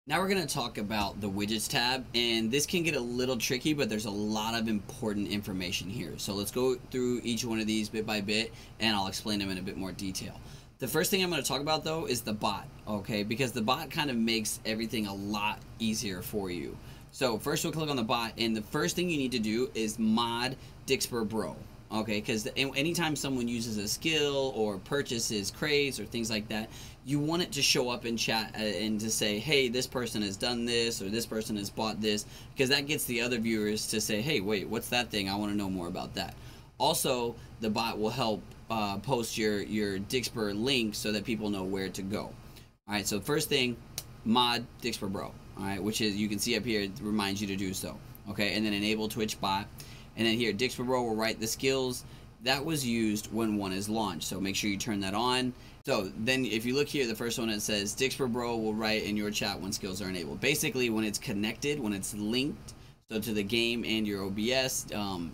Now we're going to talk about the widgets tab, and this can get a little tricky, but there's a lot of important information here. So let's go through each one of these bit by bit, and I'll explain them in a bit more detail. The first thing I'm going to talk about though is the bot, okay? Because the bot kind of makes everything a lot easier for you. So first we'll click on the bot, and the first thing you need to do is mod Dixper Bro. Okay, because anytime someone uses a skill or purchases crates or things like that, you want it to show up in chat and to say, hey, this person has done this or this person has bought this, because that gets the other viewers to say, hey, wait, what's that thing? I want to know more about that. Also, the bot will help post your Dixper link so that people know where to go. All right, so first thing, mod Dixper Bro. All right, which is, you can see up here, it reminds you to do so. Okay, and then enable Twitch bot. And then here, Dixper Bro will write the skills that was used when one is launched. So make sure you turn that on. So then if you look here, the first one, it says Dixper Bro will write in your chat when skills are enabled. Basically, when it's connected, when it's linked, so to the game and your OBS,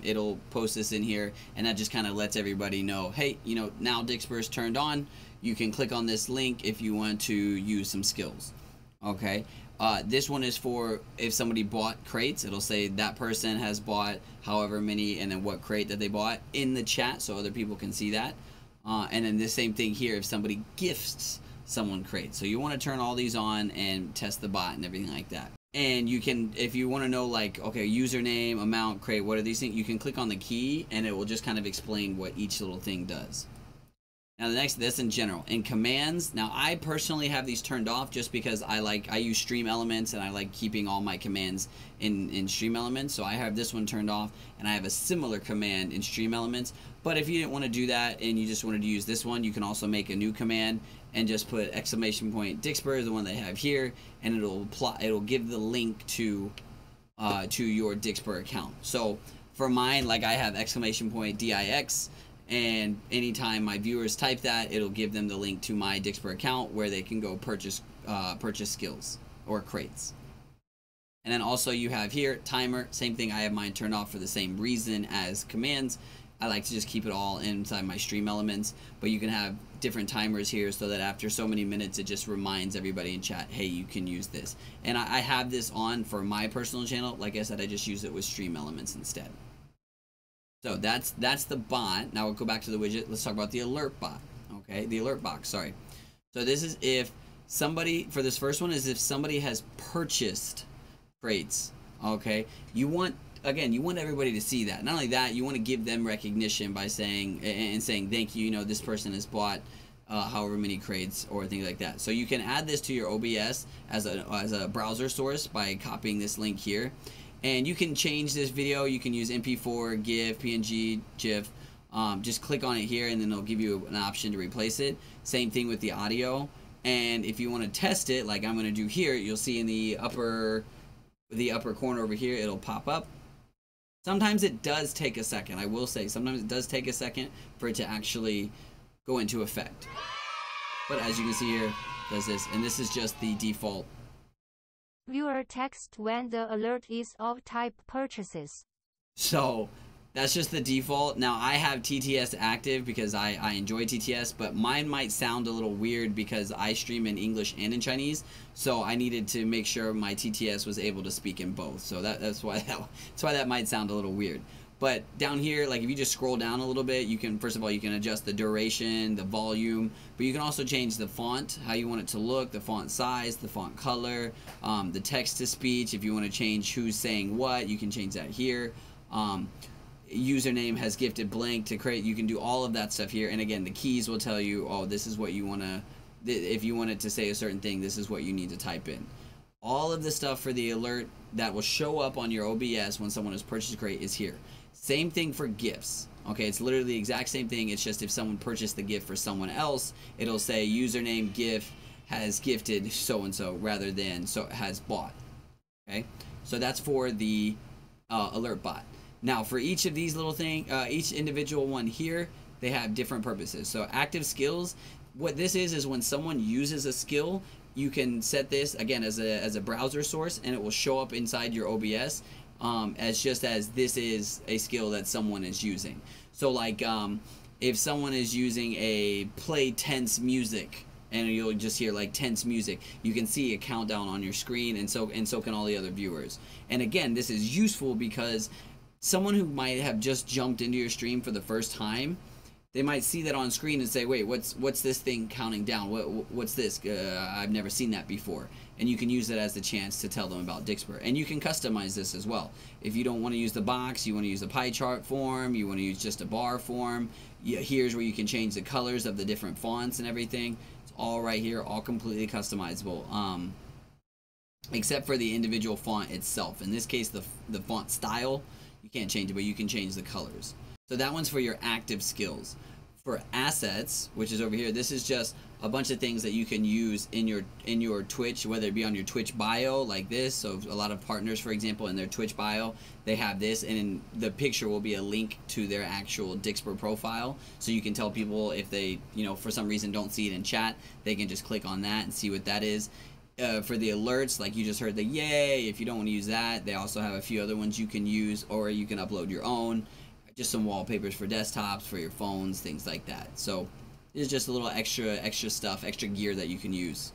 it'll post this in here, and that just kind of lets everybody know, hey, you know, now Dixper's turned on. You can click on this link if you want to use some skills. Okay. This one is for if somebody bought crates. It'll say that person has bought however many and then what crate that they bought in the chat so other people can see that. And then the same thing here if somebody gifts someone crates. So you want to turn all these on and test the bot and everything like that. And you can, if you want to know, like, okay, username, amount, crate, what are these things, you can click on the key and it will just kind of explain what each little thing does. Now the next, this in general, in commands. Now I personally have these turned off just because I use Stream Elements and I like keeping all my commands in Stream Elements. So I have this one turned off, and I have a similar command in Stream Elements. But if you didn't want to do that and you just wanted to use this one, you can also make a new command and just put exclamation point Dixper, the one they have here, and it'll give the link to your Dixper account. So for mine, like, I have exclamation point DIX. And anytime my viewers type that, it'll give them the link to my Dixper account where they can go purchase skills or crates. And then also you have here timer, same thing. I have mine turned off for the same reason as commands. I like to just keep it all inside my Stream Elements, but you can have different timers here so that after so many minutes it just reminds everybody in chat, hey, you can use this. And I have this on for my personal channel. Like I said, I just use it with Stream Elements instead. So that's the bot. Now we'll go back to the widget. Let's talk about the alert bot. Okay, the alert box, sorry. So this is if somebody, for this first one, is if somebody has purchased crates. Okay, you want everybody to see that. Not only that, you want to give them recognition by saying thank you, you know, this person has bought however many crates or things like that. So you can add this to your OBS as a browser source by copying this link here. And you can change this video. You can use MP4, GIF, PNG, GIF. Just click on it here and then it'll give you an option to replace it. Same thing with the audio. And if you want to test it, like I'm going to do here, you'll see in the upper corner over here, it'll pop up. Sometimes it does take a second. I will say, sometimes it does take a second for it to actually go into effect. But as you can see here, it does this. And this is just the default. Viewer text when the alert is of type purchases. So that's just the default. Now I have TTS active because I enjoy TTS, but mine might sound a little weird because I stream in English and in Chinese. So I needed to make sure my TTS was able to speak in both. So that's why that might sound a little weird. But down here, like if you just scroll down a little bit, you can, first of all, you can adjust the duration, the volume, but you can also change the font, how you want it to look, the font size, the font color, the text to speech. If you want to change who's saying what, you can change that here. Username has gifted blank to create. You can do all of that stuff here. And again, the keys will tell you, oh, this is what you want to, if you want it to say a certain thing, this is what you need to type in. All of the stuff for the alert that will show up on your OBS when someone has purchased a crate is here. Same thing for gifts. Okay, it's literally the exact same thing. It's just if someone purchased the gift for someone else, it'll say username gift has gifted so-and-so rather than so has bought. Okay, so that's for the alert bot. Now for each of these little things, each individual one here, they have different purposes. So active skills, what this is when someone uses a skill, you can set this again as a browser source and it will show up inside your OBS. As this is a skill that someone is using. So like if someone is using a play tense music and you'll just hear like tense music. You can see a countdown on your screen, and so can all the other viewers. And again, this is useful because someone who might have just jumped into your stream for the first time, they might see that on screen and say, wait, what's this thing counting down? What's this? I've never seen that before. And you can use it as the chance to tell them about Dixper. And you can customize this as well. If you don't want to use the box, you want to use the pie chart form, you want to use just a bar form, here's where you can change the colors of the different fonts and everything. It's all right here, all completely customizable. Except for the individual font itself. In this case, the font style, you can't change it, but you can change the colors. So that one's for your active skills. For assets, which is over here, this is just a bunch of things that you can use in your Twitch, whether it be on your Twitch bio like this. So a lot of partners, for example, in their Twitch bio, they have this, and in the picture will be a link to their actual Dixper profile. So you can tell people if they, for some reason don't see it in chat, they can just click on that and see what that is. For the alerts, like you just heard the yay, if you don't want to use that, they also have a few other ones you can use, or you can upload your own. Just some wallpapers for desktops, for your phones, things like that. So it's just a little extra stuff, extra gear that you can use.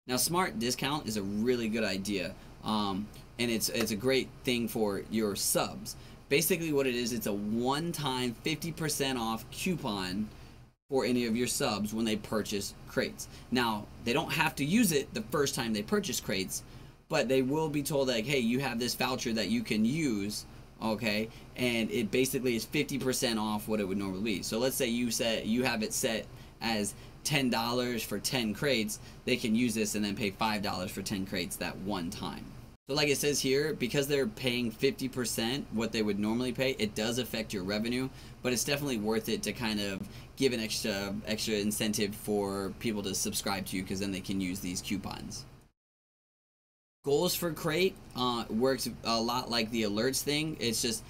Now, smart discount is a really good idea, and it's a great thing for your subs. Basically what it is, it's a one-time 50% off coupon for any of your subs when they purchase crates. Now, they don't have to use it the first time they purchase crates, but they will be told like, hey, you have this voucher that you can use, okay, and it basically is 50% off what it would normally be. So let's say you have it set as $10 for 10 crates, they can use this and then pay $5 for 10 crates that one time. So like it says here, because they're paying 50% what they would normally pay, it does affect your revenue, but it's definitely worth it to kind of give an extra incentive for people to subscribe to you, because then they can use these coupons. Goals for crate works a lot like the alerts thing. It's just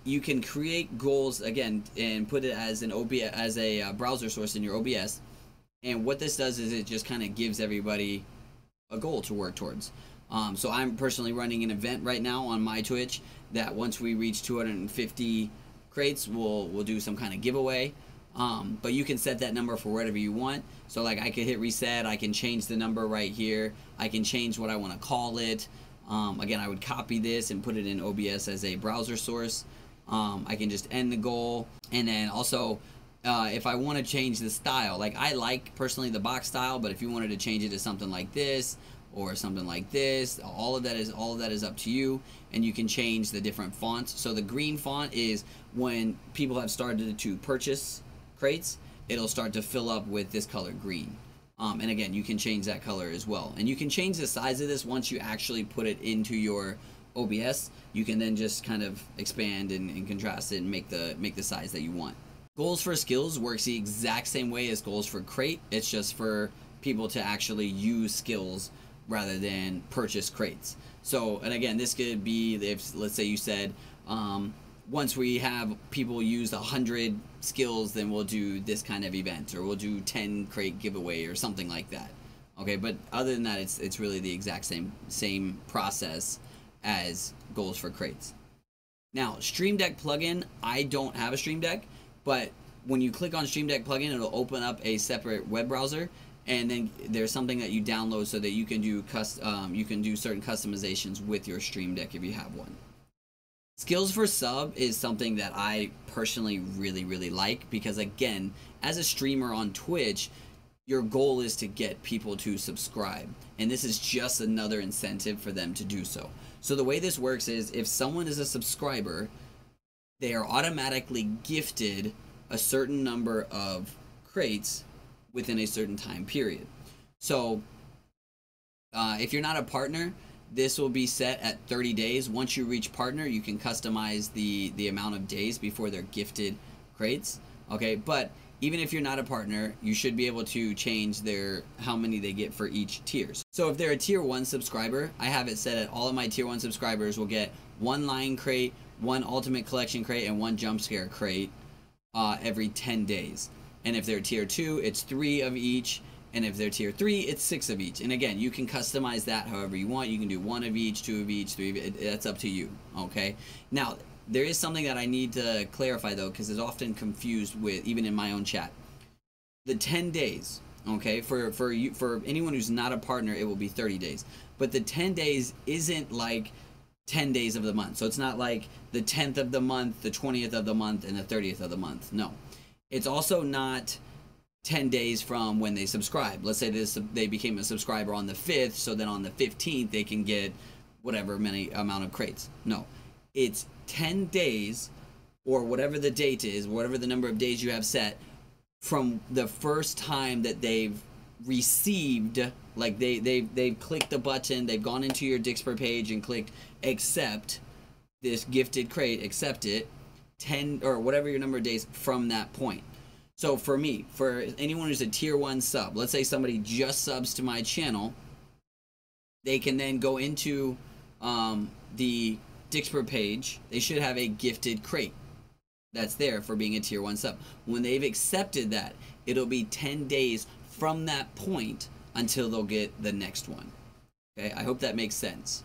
you can create goals again and put it as an OBS, as a browser source in your OBS. And what this does is it just kind of gives everybody a goal to work towards. So I'm personally running an event right now on my Twitch that once we reach 250 crates, we'll do some kind of giveaway. But you can set that number for whatever you want. So like I could hit reset, I can change the number right here, I can change what I want to call it. Again, I would copy this and put it in OBS as a browser source. I can just end the goal, and then also if I want to change the style, like I like personally the box style, but if you wanted to change it to something like this or something like this, all of that is up to you, and you can change the different fonts. So the green font is when people have started to purchase crates, it'll start to fill up with this color green. And again, you can change that color as well, and you can change the size of this once you actually put it into your OBS. You can then just kind of expand and contrast it and make the size that you want. Goals for skills works the exact same way as goals for crate. It's just for people to actually use skills rather than purchase crates. So, and again, this could be if, let's say you said, once we have people use 100 skills, then we'll do this kind of event, or we'll do 10 crate giveaway or something like that. Okay, but other than that, it's really the exact same process as goals for crates. Now, Stream Deck plugin, I don't have a Stream Deck, but when you click on Stream Deck plugin, it'll open up a separate web browser, and then there's something that you download so that you can do certain customizations with your Stream Deck if you have one. Skills for sub is something that I personally really like, because again, as a streamer on Twitch, your goal is to get people to subscribe, and this is just another incentive for them to do so. So the way this works is if someone is a subscriber, they are automatically gifted a certain number of crates within a certain time period. So if you're not a partner, this will be set at 30 days. Once you reach partner, you can customize the amount of days before they're gifted crates. Okay, but even if you're not a partner, you should be able to change how many they get for each tiers. So if they're a tier 1 subscriber, I have it set at all of my tier 1 subscribers will get 1 line crate, 1 ultimate collection crate, and 1 jump scare crate every 10 days. And if they're tier 2, it's 3 of each. And if they're tier 3, it's 6 of each. And again, you can customize that however you want. You can do 1 of each, 2 of each, 3 of each. That's up to you, okay? Now, there is something that I need to clarify, though, because it's often confused with, even in my own chat. the 10 days, okay, for you, for anyone who's not a partner, it will be 30 days. But the 10 days isn't like 10 days of the month. So it's not like the 10th of the month, the 20th of the month, and the 30th of the month. No. It's also not 10 days from when they subscribe. Let's say they became a subscriber on the 5th, so then on the 15th they can get whatever many amount of crates. No. It's 10 days, or whatever the date is, whatever the number of days you have set, from the first time that they've received, like they've clicked the button, they've gone into your Dixper page and clicked accept this gifted crate, accept it, 10 or whatever your number of days from that point. So for me, for anyone who's a tier 1 sub, let's say somebody just subs to my channel, they can then go into the Dixper page. They should have a gifted crate that's there for being a tier 1 sub. When they've accepted that, it'll be 10 days from that point until they'll get the next one. Okay, I hope that makes sense.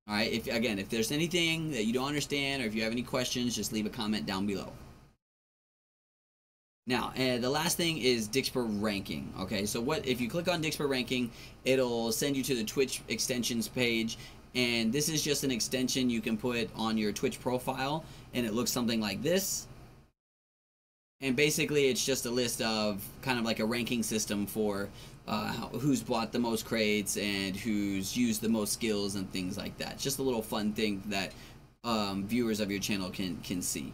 All right, if there's anything that you don't understand, or if you have any questions, just leave a comment down below. Now, the last thing is Dixper ranking. Okay, so if you click on Dixper ranking, it'll send you to the Twitch extensions page, and this is just an extension you can put on your Twitch profile, and it looks something like this. And basically, it's just a list of kind of like a ranking system for who's bought the most crates and who's used the most skills and things like that. It's just a little fun thing that viewers of your channel can see.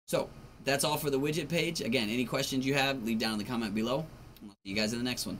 So that's all for the widget page. Again, any questions you have, leave down in the comment below. I'll see you guys in the next one.